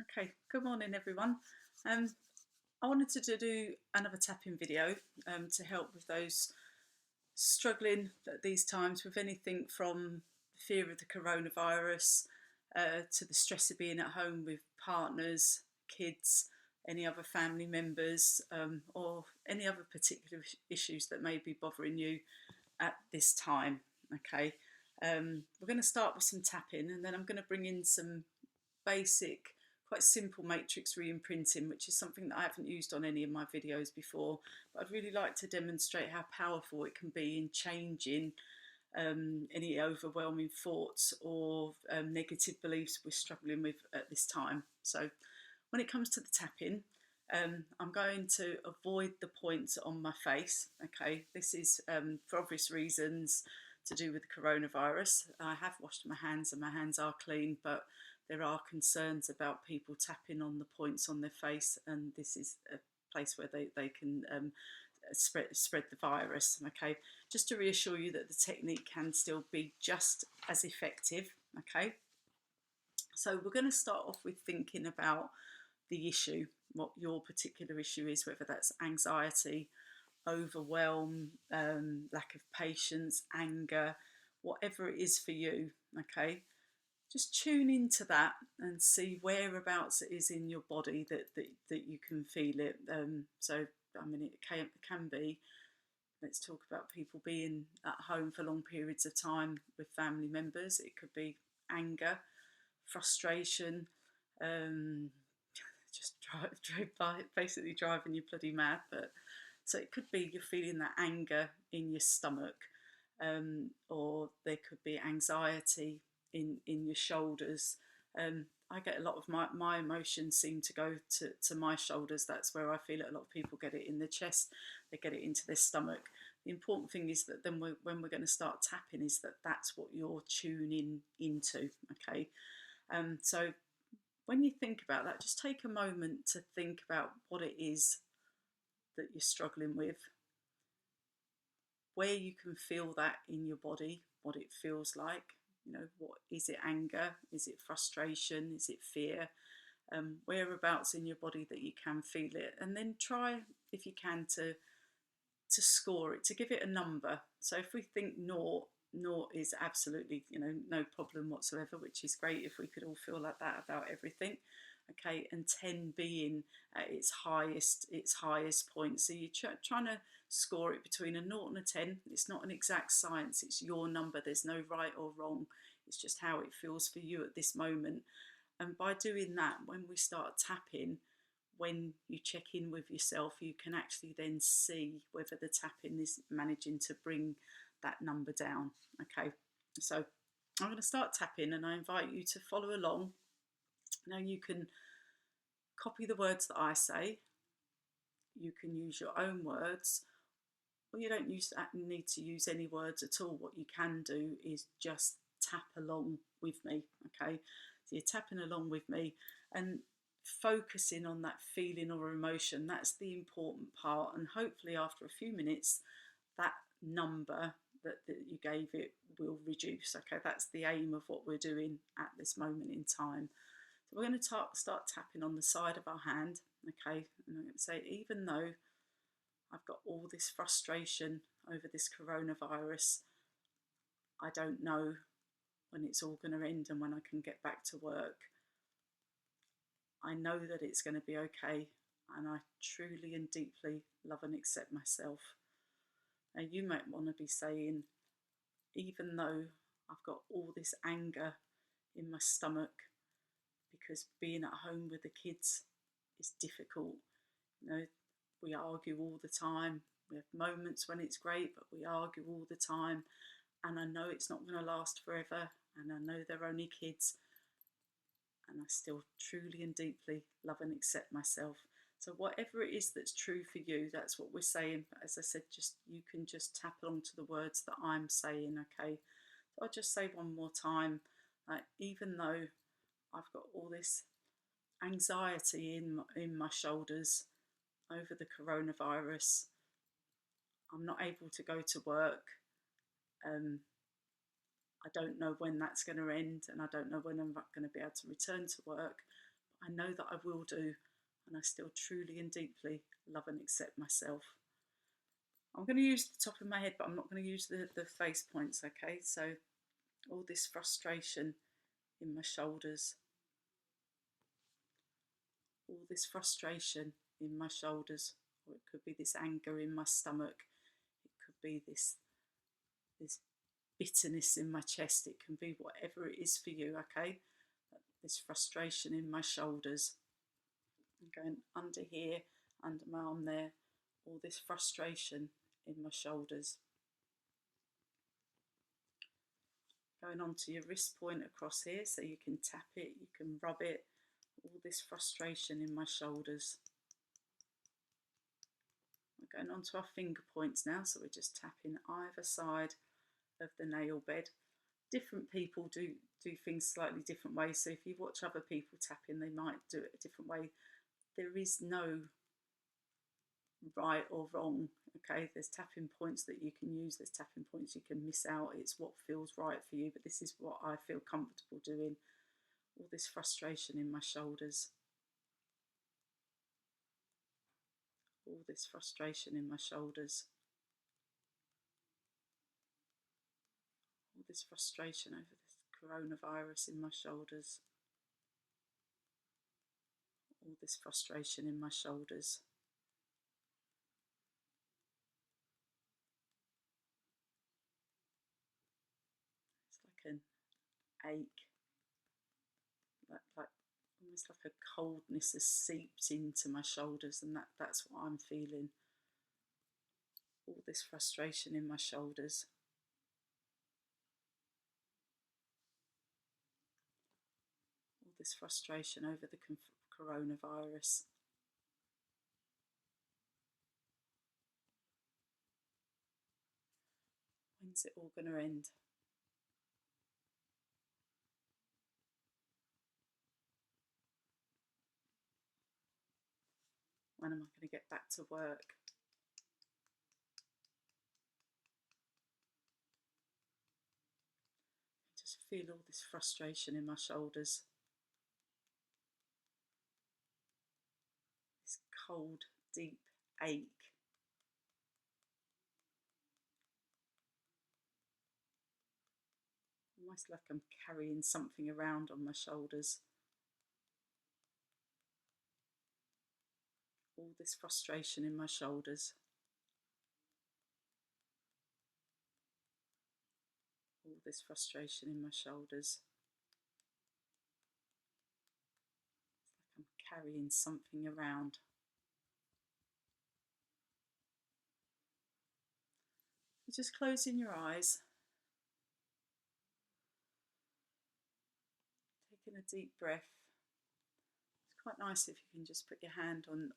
Okay, good morning everyone. Um, I wanted to do another tapping video to help with those struggling at these times with anything from fear of the coronavirus to the stress of being at home with partners, kids, any other family members, or any other particular issues that may be bothering you at this time. Okay, we're going to start with some tapping and then I'm going to bring in some basic, quite simple matrix reimprinting, which is something that I haven't used on any of my videos before, but I'd really like to demonstrate how powerful it can be in changing any overwhelming thoughts or negative beliefs we're struggling with at this time. So when it comes to the tapping, I'm going to avoid the points on my face. Okay, this is for obvious reasons to do with the coronavirus. I have washed my hands and my hands are clean, but there are concerns about people tapping on the points on their face, and this is a place where they can spread the virus. Okay, just to reassure you that the technique can still be just as effective. Okay, so we're going to start off with thinking about the issue, what your particular issue is, whether that's anxiety, overwhelm, lack of patience, anger, whatever it is for you. Okay, just tune into that and see whereabouts it is in your body that you can feel it. So, I mean, it can be, let's talk about people being at home for long periods of time with family members. It could be anger, frustration, um, just basically driving you bloody mad. But so it could be you're feeling that anger in your stomach, or there could be anxiety in your shoulders. I get a lot of my emotions seem to go to my shoulders. That's where I feel it. A lot of people get it in their chest, they get it into their stomach. The important thing is that then when we're going to start tapping is that that's what you're tuning into. Okay, so when you think about that, just take a moment to think about what it is that you're struggling with, where you can feel that in your body, what it feels like. You know, what is it? Anger? Is it frustration? Is it fear? Whereabouts in your body that you can feel it, and then try, if you can, to score it, to give it a number. So if we think naught, naught is absolutely, no problem whatsoever, which is great if we could all feel like that about everything. Okay, and 10 being at its highest point. So you're trying to score it between a 0 and a 10. It's not an exact science, it's your number. There's no right or wrong. It's just how it feels for you at this moment. And by doing that, when we start tapping, when you check in with yourself, you can actually then see whether the tapping is managing to bring that number down. Okay, so I'm going to start tapping and I invite you to follow along. Now you can copy the words that I say, you can use your own words, or you don't need to use any words at all. What you can do is just tap along with me. Okay, so you're tapping along with me and focusing on that feeling or emotion. That's the important part, and hopefully after a few minutes that number that you gave it will reduce. Okay, that's the aim of what we're doing at this moment in time. So we're going to start tapping on the side of our hand. Okay, and I'm going to say, even though I've got all this frustration over this coronavirus, I don't know when it's all going to end and when I can get back to work. I know that it's going to be okay, and I truly and deeply love and accept myself. Now you might want to be saying, even though I've got all this anger in my stomach because being at home with the kids is difficult. We argue all the time. We have moments when it's great, but we argue all the time. And I know it's not going to last forever. And I know they're only kids. And I still truly and deeply love and accept myself. So whatever it is that's true for you, that's what we're saying. But as I said, you can just tap along to the words that I'm saying, okay? So I'll just say one more time, even though I've got all this anxiety in my shoulders over the coronavirus, I'm not able to go to work. I don't know when that's going to end, and I don't know when I'm going to be able to return to work. I know that I will do, and I still truly and deeply love and accept myself. I'm going to use the top of my head, but I'm not going to use the face points, okay? So all this frustration in my shoulders, all this frustration in my shoulders, or it could be this anger in my stomach, it could be this bitterness in my chest, it can be whatever it is for you, okay? This frustration in my shoulders. I'm going under here, under my arm there, all this frustration in my shoulders. Going onto your wrist point across here, so you can tap it, you can rub it, all this frustration in my shoulders. We're going on to our finger points now, so we're just tapping either side of the nail bed. Different people do things slightly different ways, so if you watch other people tapping, they might do it a different way. There is no right or wrong, okay? There's tapping points that you can use, there's tapping points you can miss out. It's what feels right for you, but this is what I feel comfortable doing. All this frustration in my shoulders. All this frustration in my shoulders. All this frustration over this coronavirus in my shoulders. All this frustration in my shoulders. It's like an ache, like almost like a coldness has seeped into my shoulders, and that's what I'm feeling. All this frustration in my shoulders. All this frustration over the coronavirus. When's it all going to end? When am I going to get back to work? Just feel all this frustration in my shoulders. This cold, deep ache. Almost like I'm carrying something around on my shoulders. All this frustration in my shoulders. All this frustration in my shoulders. It's like I'm carrying something around. You're just closing your eyes. Taking a deep breath. It's quite nice if you can just put your hand on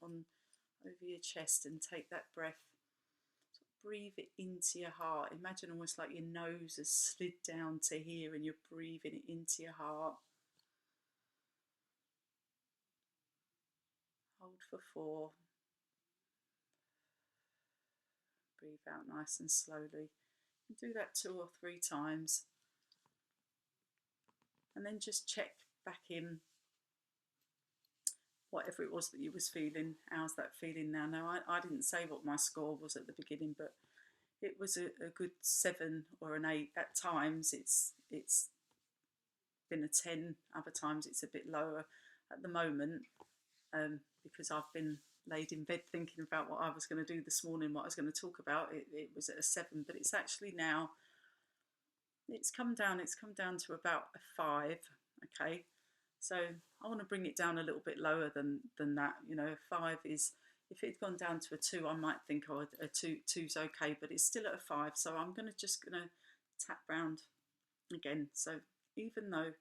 over your chest and take that breath. Breathe it into your heart. Imagine almost like your nose has slid down to here and you're breathing it into your heart. Hold for 4. Breathe out nice and slowly. Do that 2 or 3 times. And then just check back in whatever it was that you was feeling. How's that feeling now? Now, I didn't say what my score was at the beginning, but it was a good 7 or an 8. At times it's been a 10, other times it's a bit lower. At the moment, because I've been laid in bed thinking about what I was going to do this morning, what I was going to talk about, it was at a 7, but it's actually now, it's come down to about a 5, okay? So I want to bring it down a little bit lower than that. You know, a 5 is, if it had gone down to a 2, I might think, oh, a 2's okay, but it's still at a 5. So I'm just going to tap round again. So even though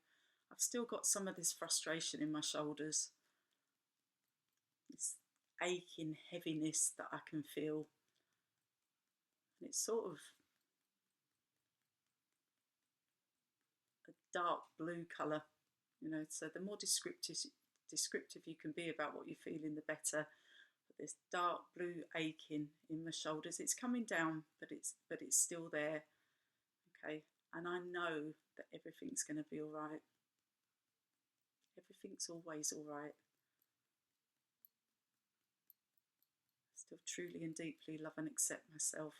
I've still got some of this frustration in my shoulders, this aching heaviness that I can feel, and it's sort of a dark blue colour, you know, so the more descriptive you can be about what you're feeling, the better. But this dark blue aching in my shoulders, it's coming down, but it's still there, okay? And I know that everything's going to be all right. everything's always all right. Still truly and deeply love and accept myself.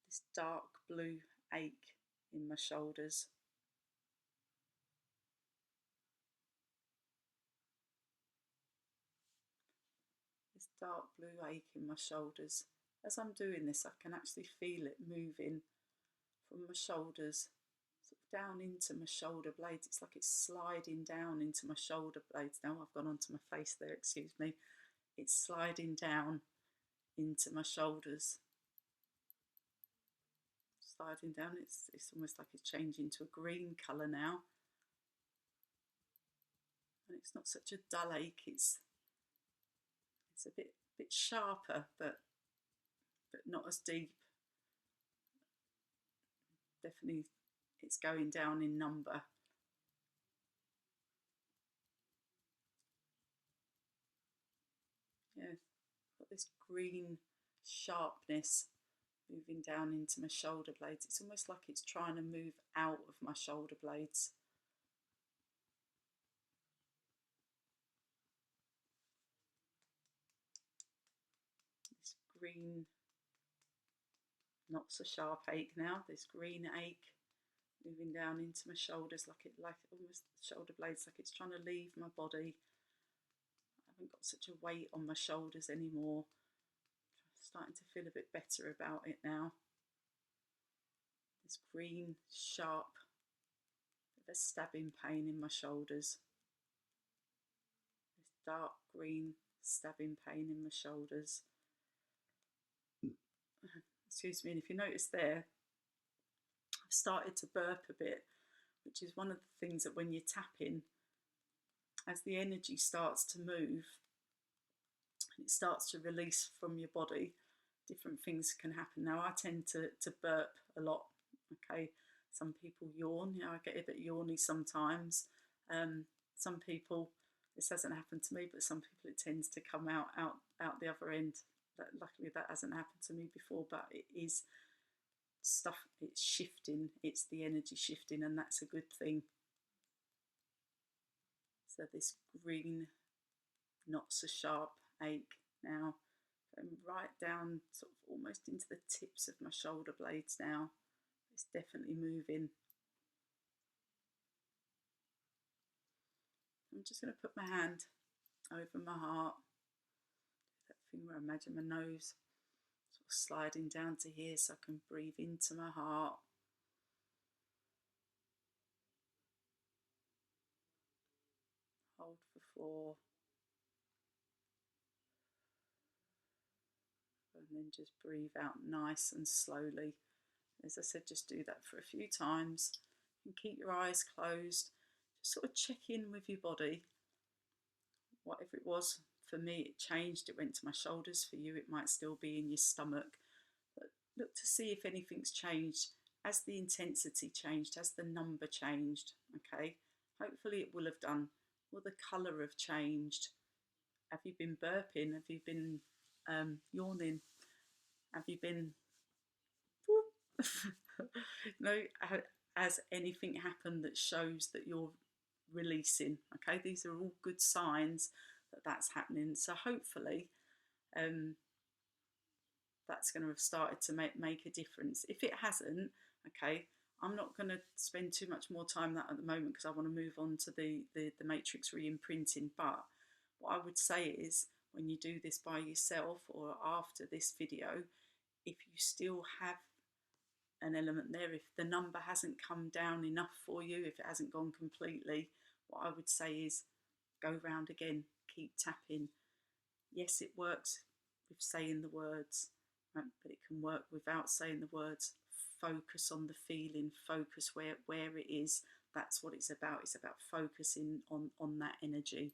This dark blue ache in my shoulders. This dark blue ache in my shoulders. As I'm doing this, I can actually feel it moving from my shoulders sort of down into my shoulder blades. It's like it's sliding down into my shoulder blades. Now I've gone onto my face there, excuse me. It's sliding down into my shoulders. Sliding down, it's almost like it's changing to a green colour now. And it's not such a dull ache, it's a bit sharper, but not as deep. Definitely it's going down in number. Yeah, got this green sharpness moving down into my shoulder blades. It's almost like it's trying to move out of my shoulder blades. This green, not so sharp ache now, this green ache moving down into my shoulders, like almost shoulder blades, like it's trying to leave my body. I haven't got such a weight on my shoulders anymore. I'm starting to feel a bit better about it now. This green, sharp, bit of a stabbing pain in my shoulders. This dark green stabbing pain in my shoulders. Excuse me, and if you notice there, I've started to burp a bit, which is one of the things that when you're tapping, as the energy starts to move and it starts to release from your body, different things can happen. Now I tend to burp a lot, okay? Some people yawn, I get a bit yawny sometimes. Some people, this hasn't happened to me, but some people it tends to come out the other end. Luckily that hasn't happened to me before, but it is stuff, it's shifting, it's the energy shifting, and that's a good thing. So this green, not so sharp ache now, going right down, sort of almost into the tips of my shoulder blades now. It's definitely moving. I'm just going to put my hand over my heart, that thing where I imagine my nose sort of sliding down to here so I can breathe into my heart. Hold for 4. And then just breathe out nice and slowly. As I said, just do that for a few times. And keep your eyes closed. Just sort of check in with your body. Whatever it was, for me it changed. It went to my shoulders. For you it might still be in your stomach. But look to see if anything's changed. Has the intensity changed? Has the number changed? Okay, hopefully it will have done. Will the colour have changed? Have you been burping? Have you been yawning? Have you been has anything happened that shows that you're releasing? Okay, these are all good signs that that's happening. So hopefully that's going to have started to make a difference. If it hasn't, okay, I'm not going to spend too much more time on that at the moment because I want to move on to the Matrix Reimprinting. But what I would say is, when you do this by yourself or after this video, if you still have an element there, if the number hasn't come down enough for you, if it hasn't gone completely, what I would say is go round again, keep tapping. Yes, it works with saying the words, right? But it can work without saying the words. Focus on the feeling, focus where it is. That's what it's about. It's about focusing on that energy.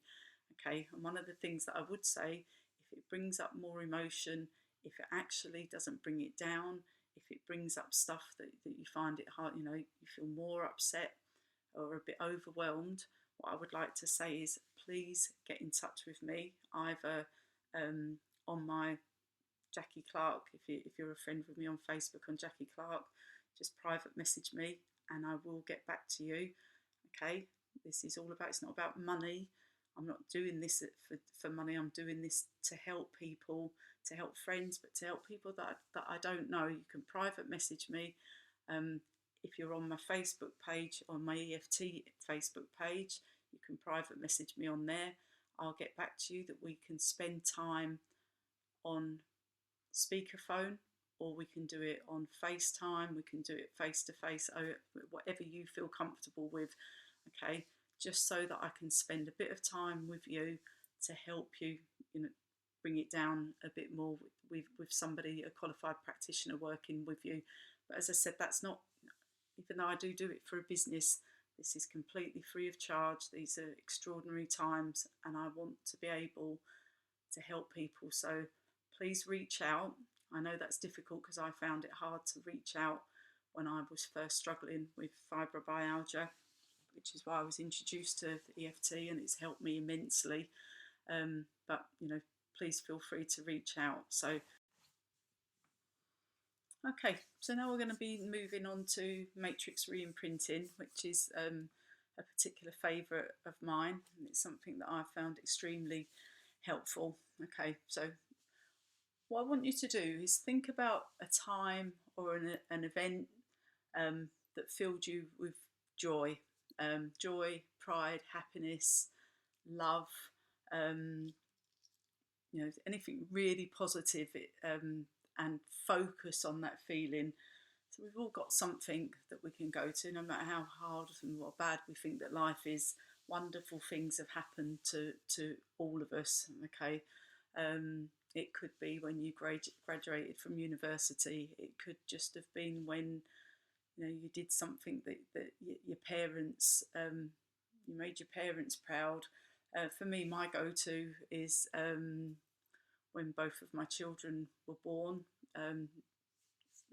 Okay, and one of the things that I would say, if it brings up more emotion, if it actually doesn't bring it down, if it brings up stuff that you find it hard, you feel more upset or a bit overwhelmed, what I would like to say is, please get in touch with me, either on my Jackie Clark, if you're a friend with me on Facebook on Jackie Clark, just private message me. and I will get back to you. Okay, this is all about, it's not about money. I'm not doing this for money. I'm doing this to help people, to help friends, but to help people that I don't know. You can private message me. If you're on my Facebook page, on my EFT Facebook page, you can private message me on there. I'll get back to you that we can spend time on speakerphone, or we can do it on FaceTime, we can do it face to face, whatever you feel comfortable with, okay? Just so that I can spend a bit of time with you to help you, you know, bring it down a bit more with somebody, a qualified practitioner working with you. But as I said, that's not, even though I do it for a business, this is completely free of charge. These are extraordinary times, and I want to be able to help people. So please reach out. I know that's difficult because I found it hard to reach out when I was first struggling with fibromyalgia, which is why I was introduced to the EFT, and it's helped me immensely. But you know, please feel free to reach out. So okay, so now we're going to be moving on to Matrix Reimprinting, which is a particular favourite of mine, and it's something that I found extremely helpful. Okay, so what I want you to do is think about a time or an event that filled you with joy, pride, happiness, love, you know, anything really positive, and focus on that feeling. So we've all got something that we can go to, no matter how hard and what bad we think that life is. Wonderful things have happened to all of us. Okay, it could be when you graduated from university. It could just have been when, you know, you did something that your parents, you made your parents proud. For me, my go-to is when both of my children were born.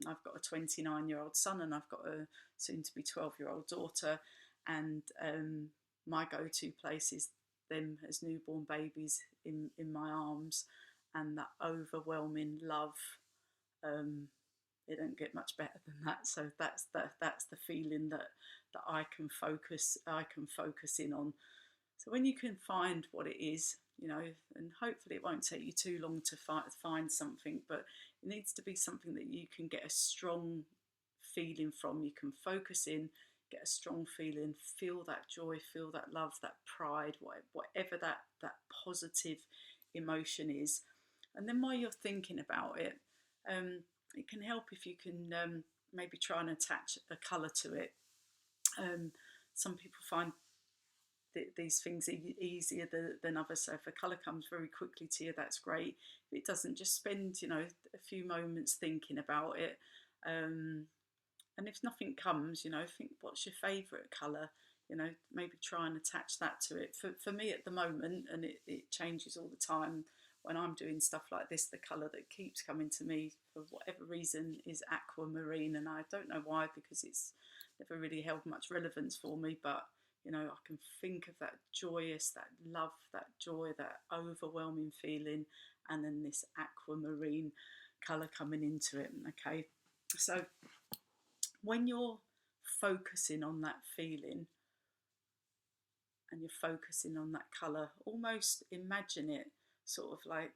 I've got a 29-year-old son, and I've got a soon-to-be 12-year-old daughter, and my go-to place is them as newborn babies in my arms, and that overwhelming love. It don't get much better than that. So that's the feeling that I can focus in on. So when you can find what it is, you know, and hopefully it won't take you too long to find something, but it needs to be something that you can get a strong feeling from. You can focus in, get a strong feeling, feel that joy, feel that love, that pride, whatever that positive emotion is. And then while you're thinking about it, it can help if you can maybe try and attach a colour to it. Some people find these things easier than others. So if a colour comes very quickly to you, that's great. If it doesn't, just spend, you know, a few moments thinking about it. And if nothing comes, you know, think, what's your favourite colour? You know, maybe try and attach that to it. For me at the moment, and it changes all the time, when I'm doing stuff like this, the colour that keeps coming to me for whatever reason is aquamarine, and I don't know why, because it's never really held much relevance for me, but you know, I can think of that joyous, that love, that joy, that overwhelming feeling, and then this aquamarine colour coming into it. Okay, so when you're focusing on that feeling and you're focusing on that colour, almost imagine it sort of like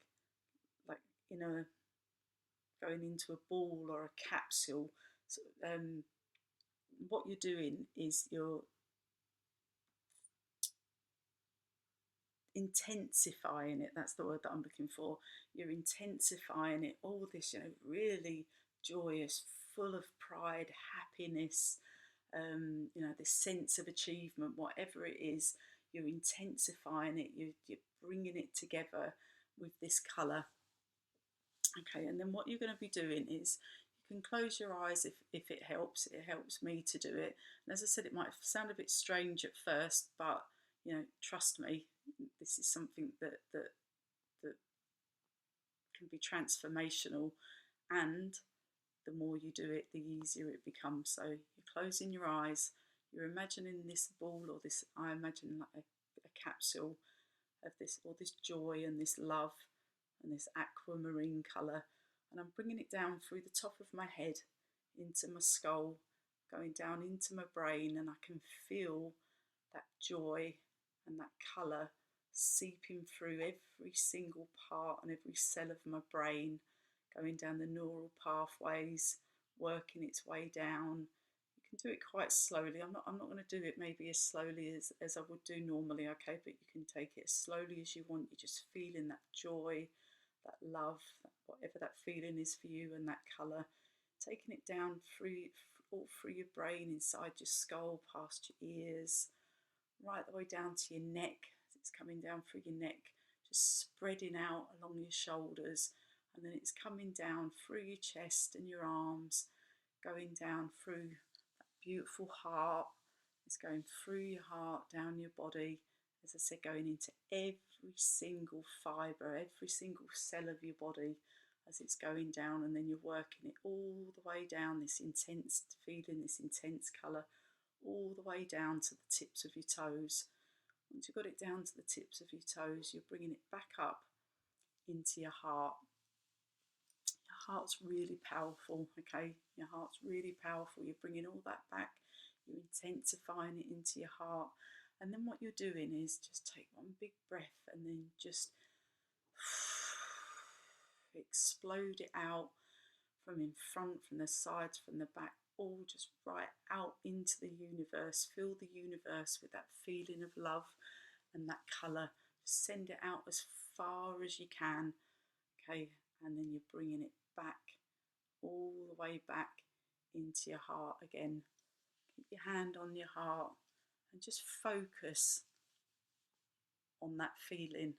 in a, going into a ball or a capsule. So, what you're doing is you're intensifying it. That's the word that I'm looking for. You're intensifying it, all this, you know, really joyous, full of pride, happiness, you know, this sense of achievement, whatever it is, you're intensifying it, you're bringing it together with this colour. Okay, and then what you're going to be doing is, you can close your eyes if it helps. It helps me to do it. And as I said, it might sound a bit strange at first, but you know, trust me, this is something that can be transformational, and the more you do it, the easier it becomes. So you're closing your eyes, you're imagining this ball, or this, I imagine like a capsule of this, or this joy and this love and this aquamarine colour, and I'm bringing it down through the top of my head into my skull, going down into my brain, and I can feel that joy and that colour seeping through every single part and every cell of my brain, going down the neural pathways, working its way down. You can do it quite slowly. I'm not going to do it maybe as slowly as I would do normally, okay, but you can take it as slowly as you want. You're just feeling that joy, that love, whatever that feeling is for you, and that colour, taking it down through all through your brain, inside your skull, past your ears, right the way down to your neck. It's coming down through your neck, just spreading out along your shoulders, and then it's coming down through your chest and your arms, going down through that beautiful heart. It's going through your heart, down your body, as I said, going into every single fibre, every single cell of your body as it's going down, and then you're working it all the way down, this intense feeling, this intense colour, all the way down to the tips of your toes. Once you've got it down to the tips of your toes, you're bringing it back up into your heart. Your heart's really powerful, okay? Your heart's really powerful. You're bringing all that back. You're intensifying it into your heart. And then what you're doing is just take one big breath and then just explode it out from in front, from the sides, from the back, all just right out into the universe. Fill the universe with that feeling of love and that colour. Send it out as far as you can, okay? And then you're bringing it back, all the way back into your heart again. Keep your hand on your heart and just focus on that feeling,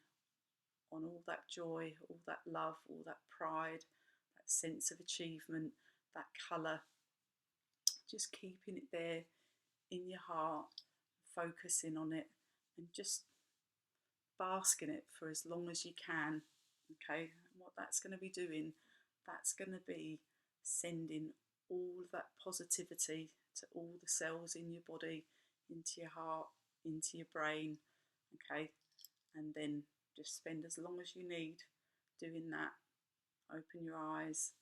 on all that joy, all that love, all that pride, that sense of achievement, that colour. Just keeping it there in your heart, focusing on it, and just bask in it for as long as you can, okay? And what that's going to be doing, that's going to be sending all of that positivity to all the cells in your body, into your heart, into your brain, okay? And then just spend as long as you need doing that. Open your eyes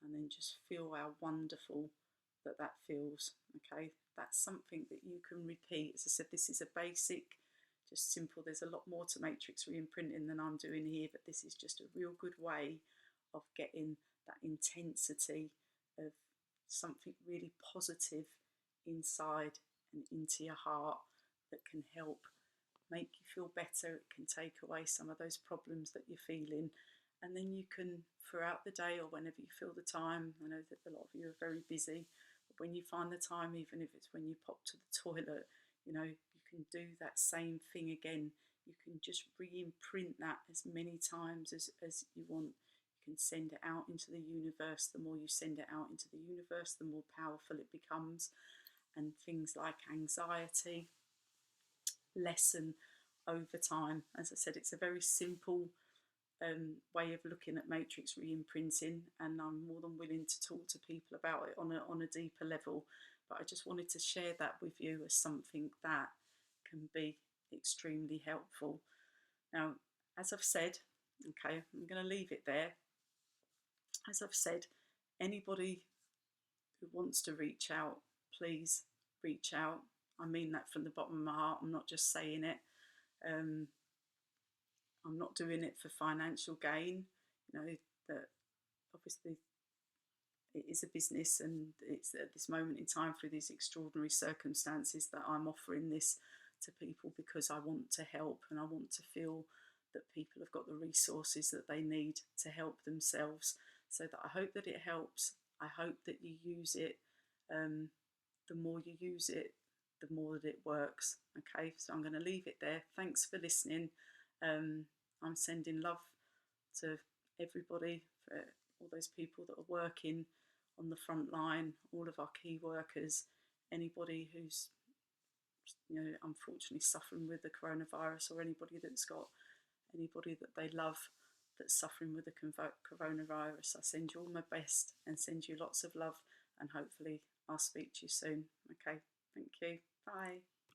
and then just feel how wonderful that feels, okay? That's something that you can repeat. As I said, this is a basic, just simple. There's a lot more to Matrix Reimprinting than I'm doing here, but this is just a real good way of getting that intensity of something really positive inside and into your heart that can help make you feel better. It can take away some of those problems that you're feeling, and then you can, throughout the day or whenever you feel the time, I know that a lot of you are very busy, but when you find the time, even if it's when you pop to the toilet, you know, you can do that same thing again. You can just re-imprint that as many times as you want. You can send it out into the universe. The more you send it out into the universe, the more powerful it becomes, and things like anxiety lessen over time. As I said, it's a very simple way of looking at matrix reimprinting, and I'm more than willing to talk to people about it on a deeper level, but I just wanted to share that with you as something that can be extremely helpful. Now, as I've said, okay, I'm going to leave it there. As I've said, anybody who wants to reach out, please reach out. I mean that from the bottom of my heart. I'm not just saying it. I'm not doing it for financial gain. You know, that obviously it is a business, and it's at this moment in time, through these extraordinary circumstances, that I'm offering this to people because I want to help, and I want to feel that people have got the resources that they need to help themselves. So that I hope that it helps. I hope that you use it. The more you use it, the more that it works. Okay, so I'm going to leave it there. Thanks for listening. I'm sending love to everybody, for all those people that are working on the front line, all of our key workers, anybody who's, you know, unfortunately suffering with the coronavirus, or anybody that's got anybody that they love that's suffering with the coronavirus. I send you all my best and send you lots of love, and hopefully I'll speak to you soon. Okay, thank you. Bye.